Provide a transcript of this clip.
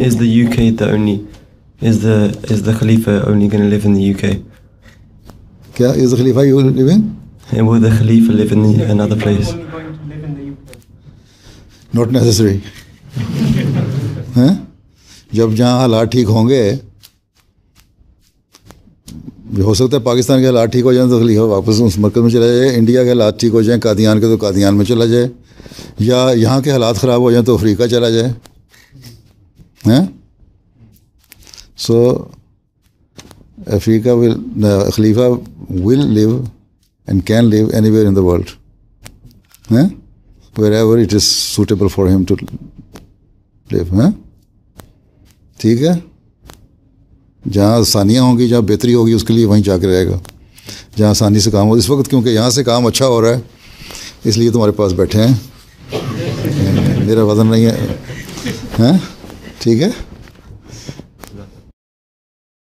is the UK the only is the Khalifa only going to live in the UK? क्या is the Khalifa you living? And will the Khalifa live in another place? Only going to live in the UK. Not necessary. हैं? जब जहाँ हालात ठीक होंगे, हो सकता है पाकिस्तान के हालात ठीक हो जाए तो खलीफा वापस उस मरकज़ में चला जाए, इंडिया के हालात ठीक हो जाए कादियान के तो कादियान में चला जाए, या यहाँ के हालात ख़राब हो जाए तो अफ्रीका चला जाए. हैं? So Africa will, the Khalifa will live and can live anywhere in the world, wherever it is suitable for him to live. ठीक है, जहाँ आसानियाँ होंगी, जहाँ बेहतरी होगी, उसके लिए वहीं जाकर रहेगा जहाँ आसानी से काम हो. इस वक्त क्योंकि यहाँ से काम अच्छा हो रहा है इसलिए तुम्हारे पास बैठे हैं, मेरा वज़न नहीं है. ठीक है.